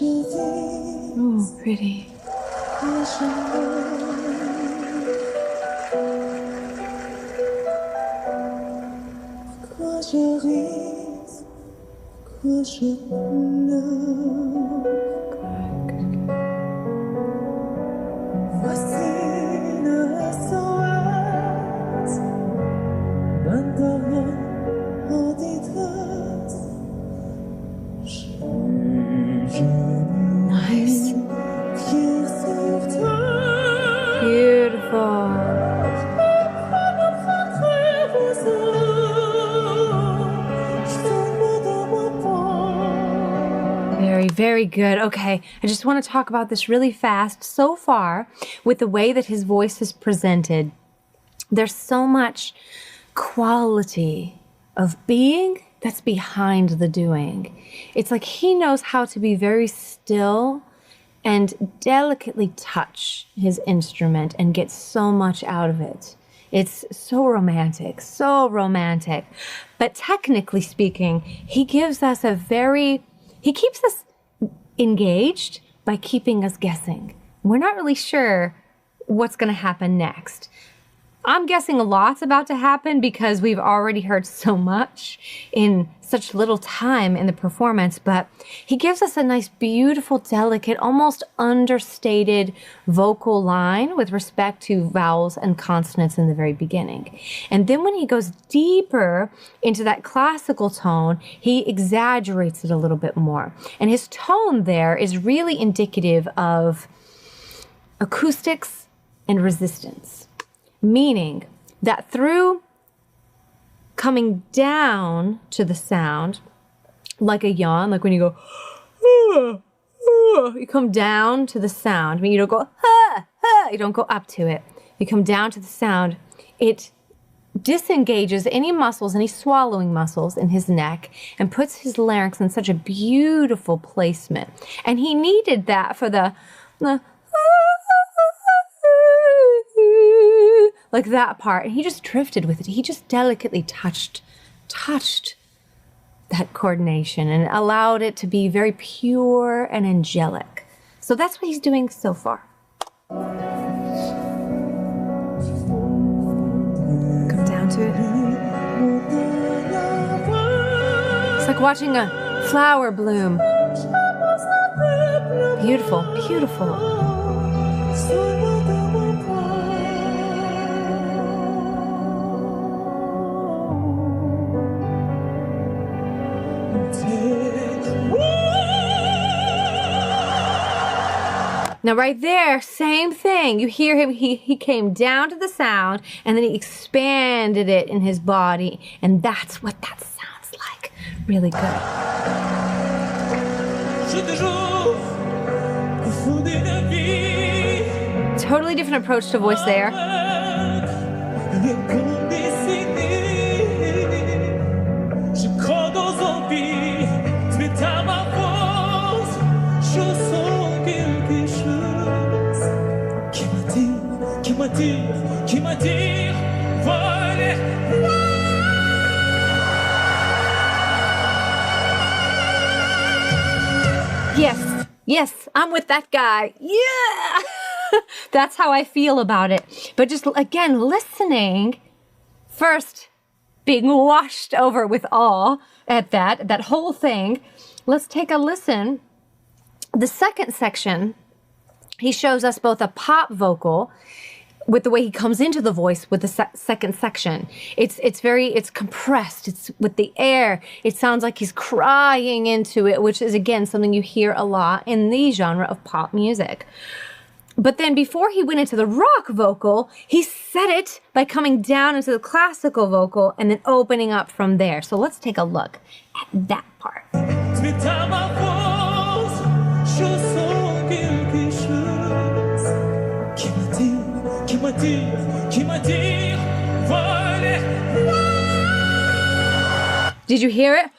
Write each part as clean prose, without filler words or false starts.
Oh, pretty. Nice. Beautiful. Very, very good. Okay, I just want to talk about this really fast. So far, with the way that his voice is presented, there's so much quality of being that's behind the doing. It's like he knows how to be very still and delicately touch his instrument and get so much out of it. It's so romantic, so romantic. But technically speaking, he gives us he keeps us engaged by keeping us guessing. We're not really sure what's going to happen next. I'm guessing a lot's about to happen because we've already heard so much in such little time in the performance, but he gives us a nice, beautiful, delicate, almost understated vocal line with respect to vowels and consonants in the very beginning. And then when he goes deeper into that classical tone, he exaggerates it a little bit more. And his tone there is really indicative of acoustics and resistance. Meaning that through coming down to the sound, like a yawn, like when you go, you come down to the sound. I mean, you don't go, you don't go up to it. You come down to the sound. It disengages any muscles, any swallowing muscles in his neck and puts his larynx in such a beautiful placement. And he needed that for the like that part, and he just drifted with it. He just delicately touched that coordination and allowed it to be very pure and angelic. So that's what he's doing so far. Come down to it. It's like watching a flower bloom. Beautiful, beautiful. Now right there, same thing. You hear him, he came down to the sound and then he expanded it in his body. And that's what that sounds like. Really good. Totally different approach to voice there. Yes, I'm with that guy. Yeah! That's how I feel about it. But just, again, listening, first being washed over with awe at that whole thing. Let's take a listen. The second section, he shows us both a pop vocal with the way he comes into the voice with the second section. It's compressed. It's with the air. It sounds like he's crying into it, which is, again, something you hear a lot in the genre of pop music. But then before he went into the rock vocal, he set it by coming down into the classical vocal and then opening up from there. So let's take a look at that part. Did you hear it?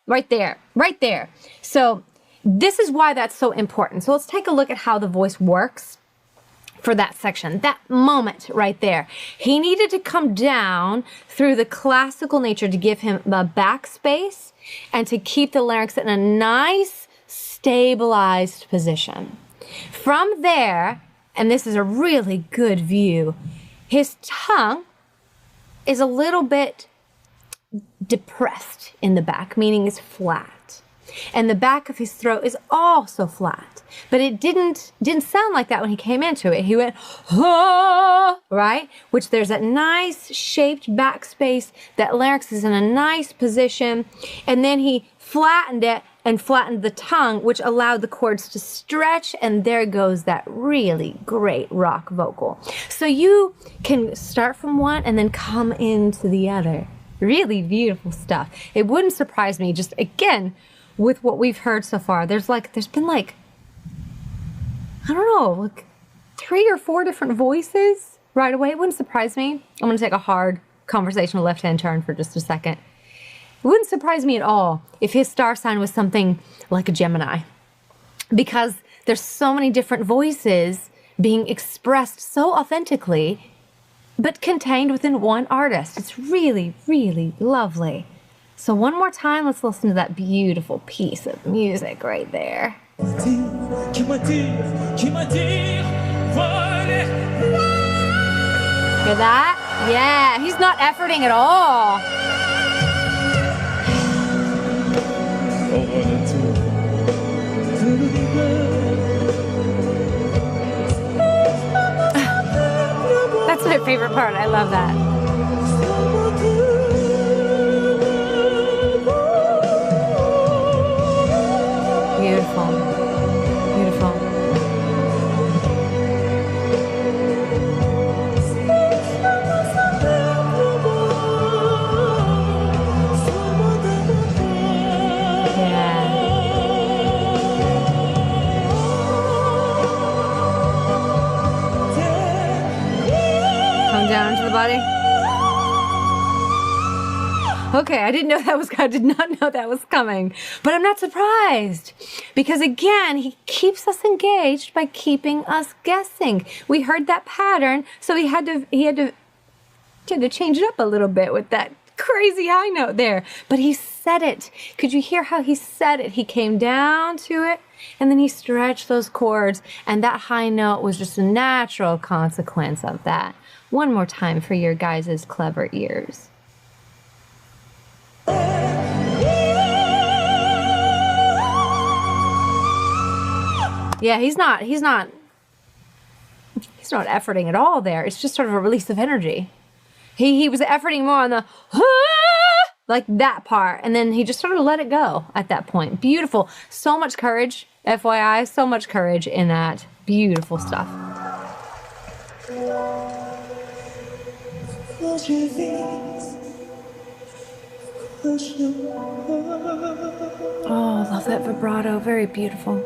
Right there, right there. So this is why that's so important. So let's take a look at how the voice works for that section, that moment right there. He needed to come down through the classical nature to give him the backspace and to keep the larynx in a nice, stabilized position. From there, and this is a really good view, his tongue is a little bit depressed in the back, meaning it's flat. And the back of his throat is also flat. But it didn't sound like that when he came into it. He went, ah, right? Which there's that nice shaped backspace. That larynx is in a nice position. And then he flattened it and flattened the tongue, which allowed the cords to stretch. And there goes that really great rock vocal. So you can start from one and then come into the other. Really beautiful stuff. It wouldn't surprise me, just again, with what we've heard so far. There's been like, I don't know, like 3 or 4 different voices right away. It wouldn't surprise me. I'm going to take a hard conversational left-hand turn for just a second. It wouldn't surprise me at all if his star sign was something like a Gemini, because there's so many different voices being expressed so authentically, but contained within one artist. It's really, really lovely. So one more time, let's listen to that beautiful piece of music right there. Hear that? Yeah, he's not efforting at all. That's my favorite part. I love that. Beautiful. Beautiful. Yeah. Come down into the body. Okay, I did not know that was coming, but I'm not surprised, because again, he keeps us engaged by keeping us guessing. We heard that pattern, so he had to change it up a little bit with that crazy high note there, but he said it. Could you hear how he said it? He came down to it, and then he stretched those chords, and that high note was just a natural consequence of that. One more time for your guys' clever ears. Yeah, he's not efforting at all there. It's just sort of a release of energy. He was efforting more on the like that part, and then he just sort of let it go at that point. Beautiful. So much courage, FYI, so much courage in that. Beautiful stuff. Oh, love that vibrato. Very beautiful.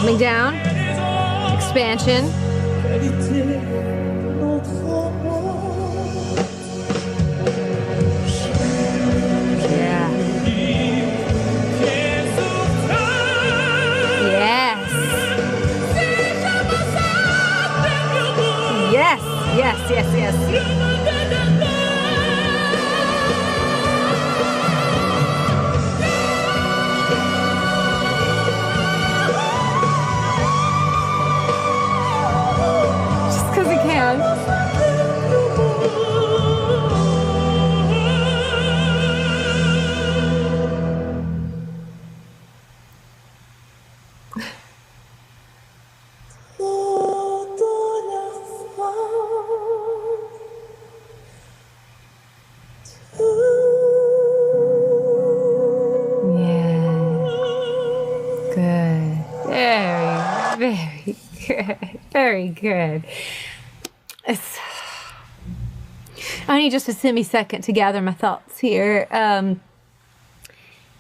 Coming down. Expansion. Yes. Just because he can. Very good. I need just a semi-second to gather my thoughts here.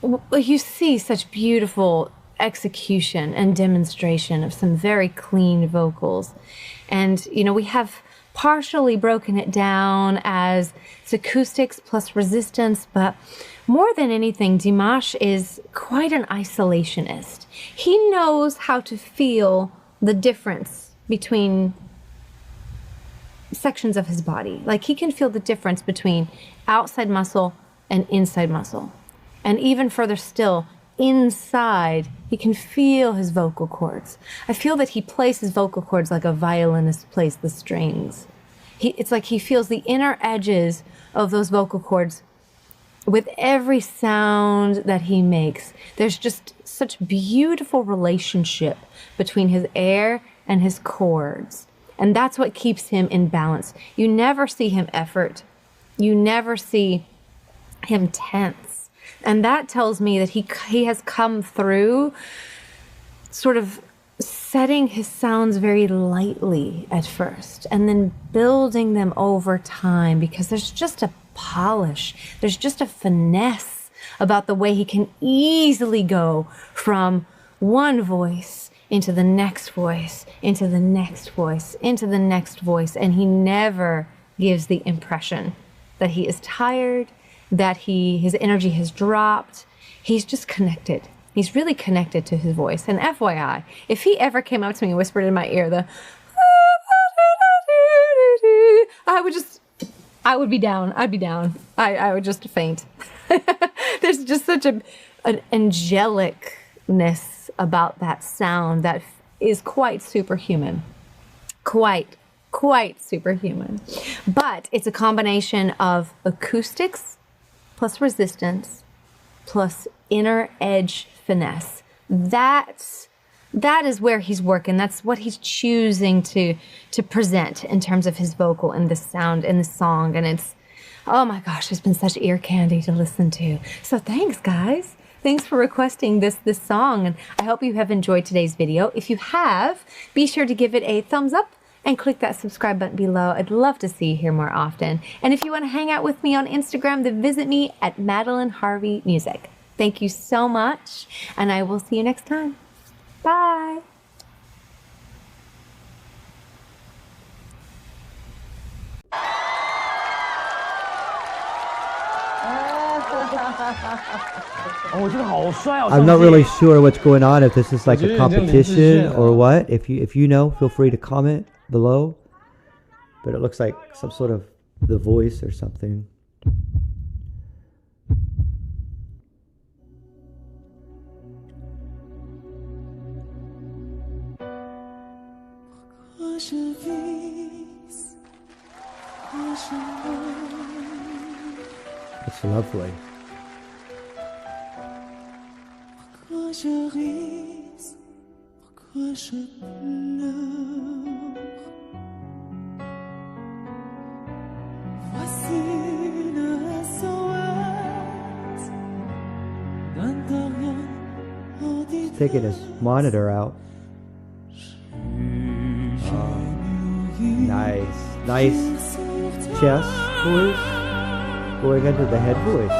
You see such beautiful execution and demonstration of some very clean vocals. And, you know, we have partially broken it down as it's acoustics plus resistance, but more than anything, Dimash is quite an isolationist. He knows how to feel the difference between sections of his body. Like, he can feel the difference between outside muscle and inside muscle. And even further still, inside, he can feel his vocal cords. I feel that he plays his vocal cords like a violinist plays the strings. It's like he feels the inner edges of those vocal cords with every sound that he makes. There's just such beautiful relationship between his air and his chords. And that's what keeps him in balance. You never see him effort. You never see him tense. And that tells me that he has come through sort of setting his sounds very lightly at first and then building them over time, because there's just a polish, there's just a finesse about the way he can easily go from one voice into the next voice, into the next voice, into the next voice. And he never gives the impression that he is tired, that his energy has dropped. He's just connected. He's really connected to his voice. And FYI, if he ever came up to me and whispered in my ear I would be down. I'd be down. I would just faint. There's just such an angelicness about that sound that is quite superhuman. Quite superhuman. But it's a combination of acoustics plus resistance plus inner edge finesse. That is where he's working. That's what he's choosing to present in terms of his vocal and the sound and the song. And it's, oh my gosh, it's been such ear candy to listen to. So thanks, guys. Thanks for requesting this song. And I hope you have enjoyed today's video. If you have, be sure to give it a thumbs up and click that subscribe button below. I'd love to see you here more often. And if you want to hang out with me on Instagram, then visit me at Madeline Harvey Music. Thank you so much, and I will see you next time. Bye. I'm not really sure what's going on, if this is like a competition or what. If you know, feel free to comment below. But it looks like some sort of The Voice or something. It's lovely. Taking his monitor out. Nice chest voice going into the head voice.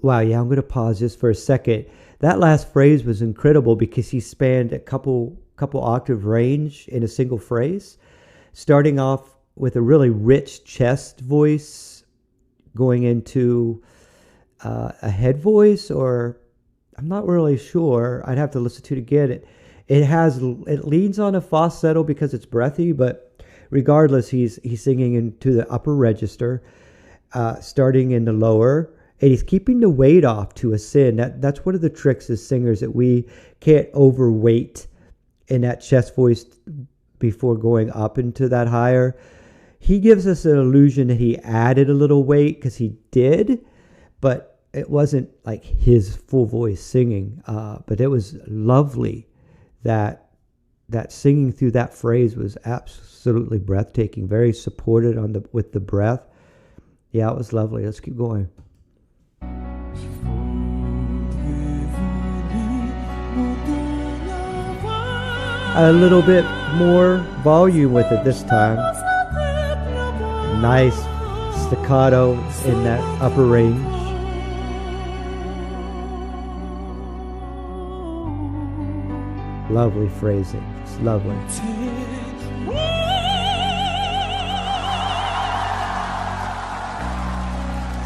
Wow, yeah, I'm going to pause just for a second. That last phrase was incredible because he spanned a couple octave range in a single phrase, starting off with a really rich chest voice going into a head voice, or I'm not really sure. I'd have to listen to it again. It leans on a falsetto because it's breathy, but regardless, he's singing into the upper register, starting in the lower, and he's keeping the weight off to ascend. That's one of the tricks as singers, that we can't overweight in that chest voice before going up into that higher. He gives us an illusion that he added a little weight, because he did, but it wasn't like his full voice singing. But it was lovely. That singing through that phrase was absolutely breathtaking. Very supported with the breath. Yeah, it was lovely. Let's keep going. A little bit more volume with it this time. Nice staccato in that upper range. Lovely phrasing. It's lovely.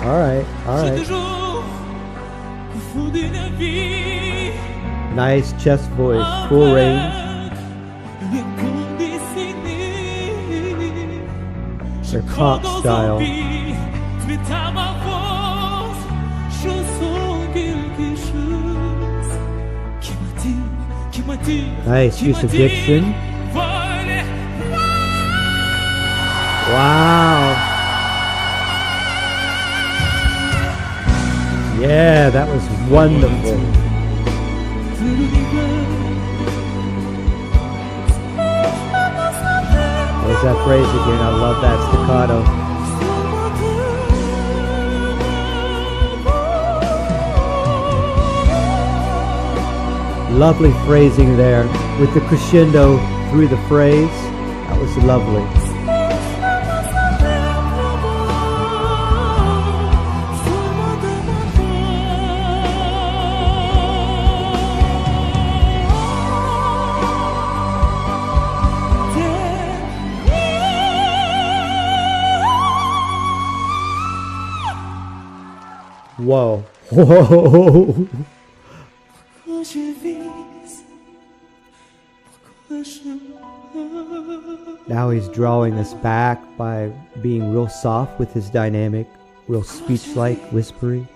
All right. Nice chest voice, full range. Their conch style. Nice use of diction. Wow. Yeah, that was wonderful. There's that phrase again. I love that staccato. Lovely phrasing there with the crescendo through the phrase. That was lovely. Whoa. Whoa. Now he's drawing us back by being real soft with his dynamic, real speech-like, whispery.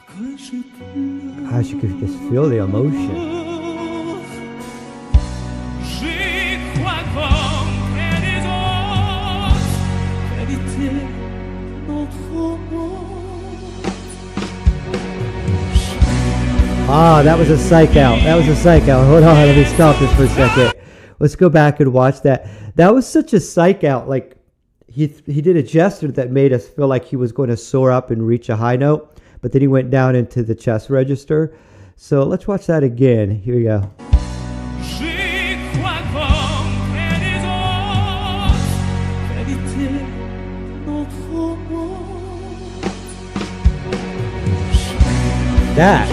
Gosh, you could just feel the emotion. Ah, that was a psych out. That was a psych out. Hold on, let me stop this for a second. Let's go back and watch that. That was such a psych out. Like he did a gesture that made us feel like he was going to soar up and reach a high note, but then he went down into the chest register. So let's watch that again. Here we go. That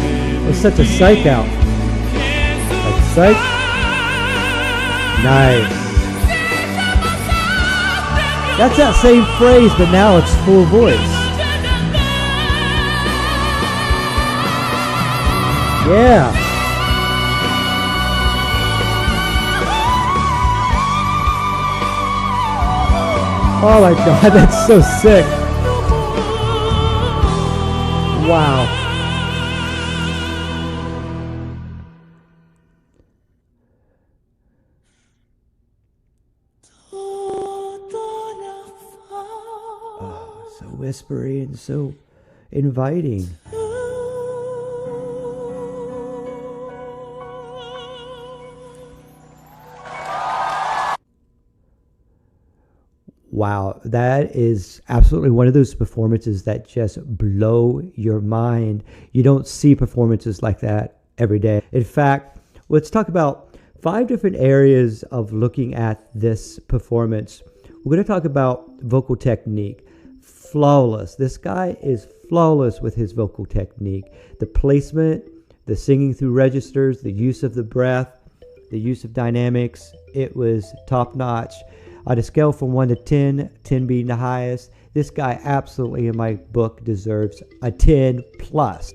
was such a psych out. Like psych. Nice. That's that same phrase, but now it's full voice. Yeah. Oh my God, that's so sick. Wow. So whispery and so inviting. Wow, that is absolutely one of those performances that just blow your mind. You don't see performances like that every day. In fact, let's talk about 5 different areas of looking at this performance. We're going to talk about vocal technique. Flawless. This guy is flawless with his vocal technique. The placement, the singing through registers, the use of the breath, the use of dynamics. It was top notch. On a scale from 1 to 10, 10 being the highest, this guy absolutely in my book deserves a 10 plus.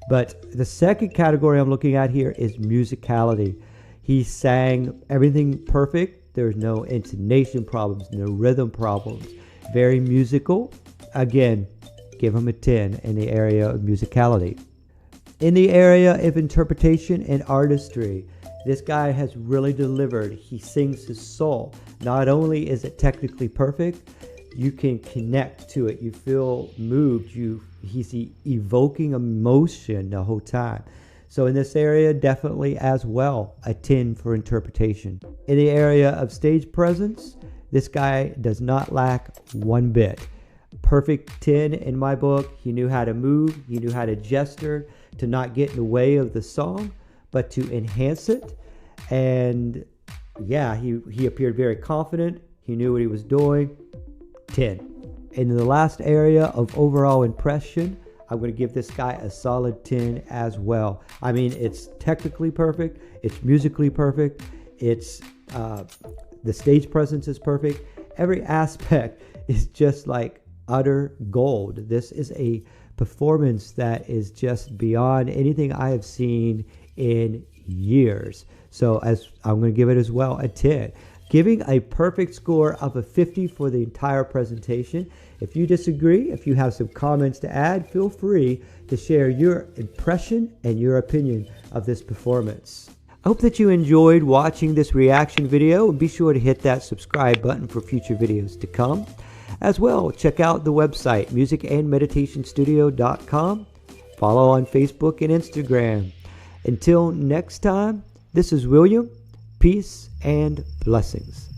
But the second category I'm looking at here is musicality. He sang everything perfect. There's no intonation problems, no rhythm problems. Very musical. Again, give him a 10 in the area of musicality. In the area of interpretation and artistry, this guy has really delivered. He sings his soul. Not only is it technically perfect, you can connect to it. You feel moved. He's evoking emotion the whole time. So in this area, definitely as well, a 10 for interpretation. In the area of stage presence, this guy does not lack one bit. Perfect 10 in my book. He knew how to move. He knew how to gesture to not get in the way of the song, but to enhance it. And yeah, he appeared very confident. He knew what he was doing. 10. In the last area of overall impression, I'm going to give this guy a solid 10 as well. I mean, it's technically perfect. It's musically perfect. It's the stage presence is perfect. Every aspect is just like utter gold. This is a performance that is just beyond anything I have seen in years. So as I'm going to give it as well a 10. Giving a perfect score of a 50 for the entire presentation. If you disagree, if you have some comments to add, feel free to share your impression and your opinion of this performance. I hope that you enjoyed watching this reaction video, and be sure to hit that subscribe button for future videos to come. As well, check out the website, musicandmeditationstudio.com. Follow on Facebook and Instagram. Until next time, this is William. Peace and blessings.